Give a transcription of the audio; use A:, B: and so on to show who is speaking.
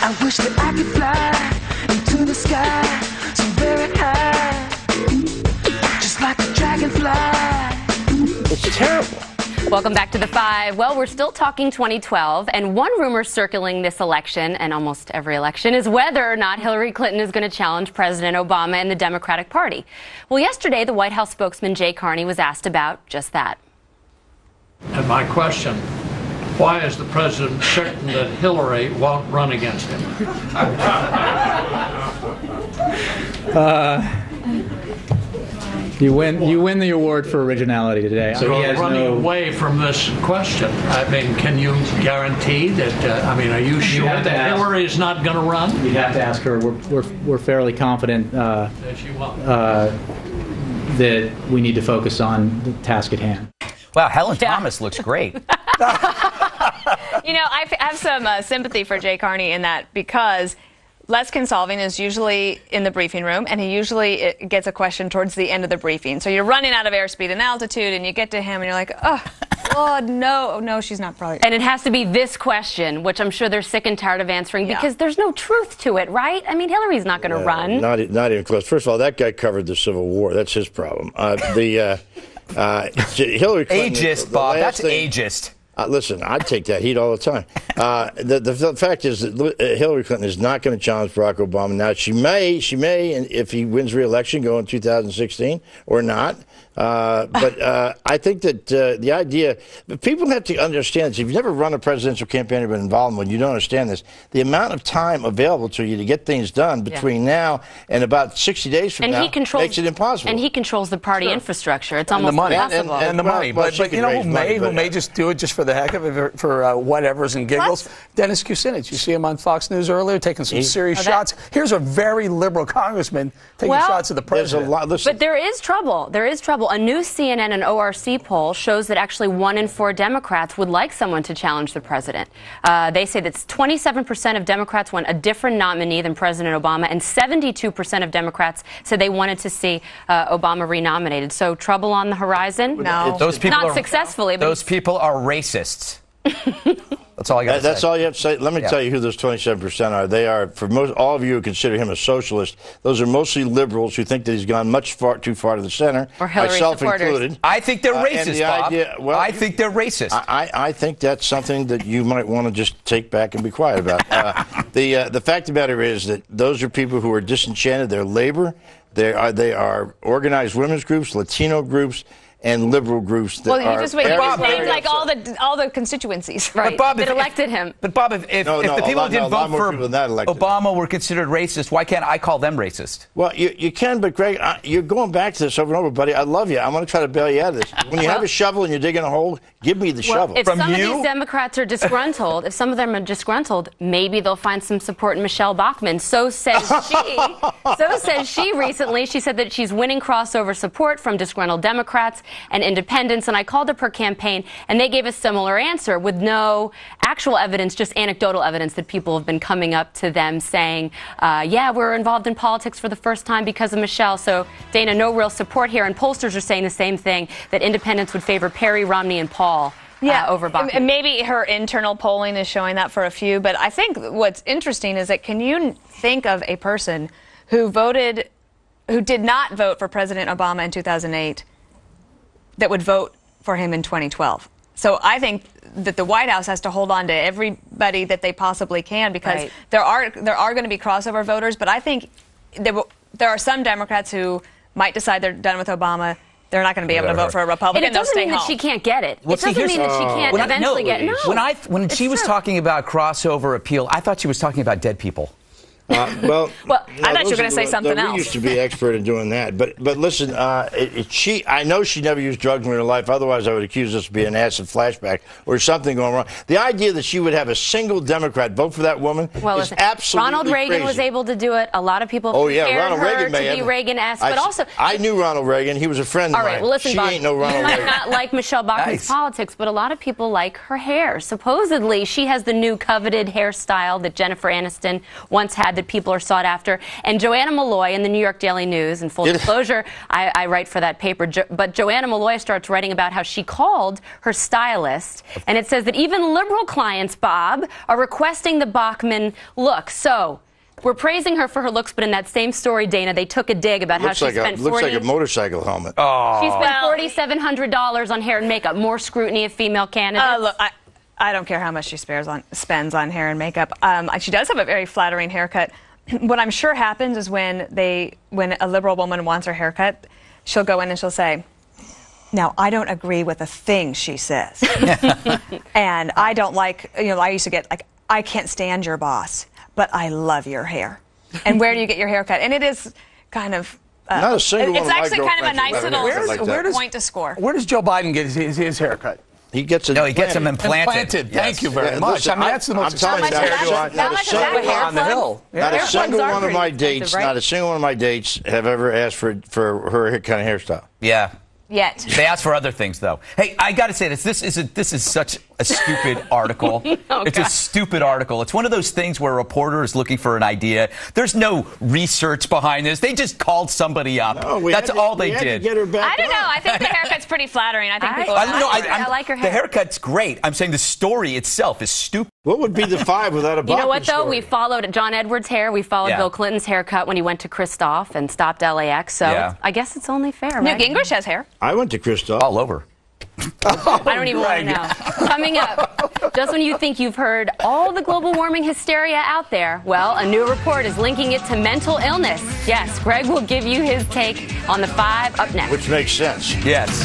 A: I wish that I could fly into the sky so very high, just like a dragonfly.
B: It's terrible.
C: Welcome back to The Five. Well, we're still talking 2012, and one rumor circling this election, and almost every election, is whether or not Hillary Clinton is going to challenge President Obama and the Democratic Party. Well, yesterday, the White House spokesman Jay Carney was asked about just that.
D: And my question, why is the president certain that Hillary won't run against him?
E: You win the award for originality today.
D: So he has running away from this question. I mean, can you guarantee that? I mean, are you sure that Hillary is not going to run?
E: You'd have to ask her. We're fairly confident that we need to focus on the task at hand.
B: Wow, Helen Thomas looks great.
F: You know, I have some sympathy for Jay Carney in that, because Les Consolving is usually in the briefing room, and he usually gets a question towards the end of the briefing. So you're running out of airspeed and altitude, and you get to him, and you're like, oh, no, she's not probably.
C: And it has to be this question, which I'm sure they're sick and tired of answering, because there's no truth to it, right? I mean, Hillary's not going to run.
G: Not even close. First of all, that guy covered the Civil War. That's his problem. Hillary Clinton.
B: Ageist, Bob. That's ageist.
G: Listen, I'd take that heat all the time. The fact is that Hillary Clinton is not going to challenge Barack Obama. Now, she may, and if he wins re-election, go in 2016 or not. But I think that the idea, people have to understand this. If you've never run a presidential campaign or been involved in one, you don't understand this. The amount of time available to you to get things done between now and about 60 days from now makes it impossible.
C: And he controls the party infrastructure. It's almost impossible.
H: And the money. But you know who may just do it just for the heck of it, for whatevers and giggles? Dennis Kucinich. You see him on Fox News earlier taking some serious shots. Here's a very liberal congressman taking shots at the president.
C: But there is trouble. There is trouble. A new CNN and ORC poll shows that actually 1 in 4 Democrats would like someone to challenge the president. They say that 27% of Democrats want a different nominee than President Obama, and 72% of Democrats said they wanted to see Obama renominated. So trouble on the horizon?
F: No.
B: Those people
C: not successfully.
B: Those people are racists. That's all I got to say.
G: That's all you have to say. Let me tell you who those 27% are. They are, for all of you who consider him a socialist, those are mostly liberals who think that he's gone too far to the center,
C: or Hillary
G: myself
C: supporters.
G: included.
B: I think they're racist, Bob. I think they're racist.
G: I think that's something that you might want to just take back and be quiet about. The fact of the matter is that those are people who are disenchanted. They're labor. They are organized women's groups, Latino groups, and liberal groups that
F: you just named like all the constituencies, right?
B: But Bob,
C: that elected him.
B: But Bob, if the people who didn't vote for Obama were considered racist, why can't I call them racist?
G: Well, you can, but Greg, you're going back to this over and over, buddy. I love you. I'm going to try to bail you out of this. When you have a shovel and you're digging a hole, give me the shovel.
C: If some of these Democrats are disgruntled, maybe they'll find some support in Michelle Bachmann. So says she recently. She said that she's winning crossover support from disgruntled Democrats and independents, and I called up her campaign, and they gave a similar answer with no actual evidence, just anecdotal evidence that people have been coming up to them saying, yeah, we're involved in politics for the first time because of Michelle. So, Dana, no real support here, and pollsters are saying the same thing, that independents would favor Perry, Romney, and Paul over Bachmann.
F: And maybe her internal polling is showing that for a few, but I think what's interesting is that can you think of a person who did not vote for President Obama in 2008 that would vote for him in 2012. So I think that the White House has to hold on to everybody that they possibly can, because there are going to be crossover voters, but I think there are some Democrats who might decide they're done with Obama. They're not going to be able to vote for a Republican.
C: And it doesn't mean that she can't get it. It doesn't mean that she can't eventually get it. No.
B: When she was talking about crossover appeal, I thought she was talking about dead people.
F: I thought you were going to say something else.
G: We used to be expert in doing that. But listen, I know she never used drugs in her life. Otherwise, I would accuse this of being an acid flashback or something going wrong. The idea that she would have a single Democrat vote for that woman is absolutely
C: Ronald Reagan
G: crazy.
C: was able to do it. A lot of people compared her to be Reagan-esque. But also,
G: I knew Ronald Reagan. He was a friend of mine.
C: All right, well, listen,
G: she
C: Bob,
G: ain't no Ronald Reagan.
C: You might not like Michelle Bachmann's politics, but a lot of people like her hair. Supposedly, she has the new coveted hairstyle that Jennifer Aniston once had glad that people are sought after. And Joanna Malloy in the New York Daily News, in full disclosure, I write for that paper, but Joanna Malloy starts writing about how she called her stylist, and it says that even liberal clients, Bob, are requesting the Bachmann look. So we're praising her for her looks, but in that same story, Dana, they took a dig about how she spent
G: looks like a motorcycle helmet.
C: Oh. She spent $4,700 on hair and makeup. More scrutiny of female candidates.
F: Look, I don't care how much she spends on hair and makeup. She does have a very flattering haircut. What I'm sure happens is when a liberal woman wants her haircut, she'll go in and she'll say, "Now, I don't agree with a thing she says. And I don't like, I used to get, like, I can't stand your boss, but I love your hair. And where do you get your haircut?" And it is kind of...
G: Not a single one
F: it's
G: of my
F: actually kind of a nice little point to score.
H: Where does Joe Biden get his haircut?
G: He gets it.
B: No, he gets them implanted.
H: Yes. Thank you very much.
G: Listen,
H: I mean, that's the most
G: exciting
H: expensive
G: Not a single one
H: on the hill.
G: Not a single one of my dates. Not a single one of my dates have ever asked for her kind of hairstyle.
B: Yeah.
F: Yet.
B: They asked for other things, though. Hey, I got to say this. This is such a stupid article. It's a stupid article. It's one of those things where a reporter is looking for an idea. There's no research behind this. They just called somebody up. No, That's all they did.
F: I don't know. I think the haircut's pretty flattering. I think people
C: I like her hair.
B: The haircut's great. I'm saying the story itself is stupid.
G: What would be the 5 without a Bachmann
C: You know what, though?
G: story?
C: We followed John Edwards' hair. We followed Bill Clinton's haircut when he went to Christoph and stopped LAX. So I guess it's only fair, right?
F: Newt Gingrich has hair.
G: I went to Christoph.
B: All over.
C: I don't even want to know. Coming up, just when you think you've heard all the global warming hysteria out there, well, a new report is linking it to mental illness. Yes, Greg will give you his take on the 5 up next.
G: Which makes sense.
B: Yes.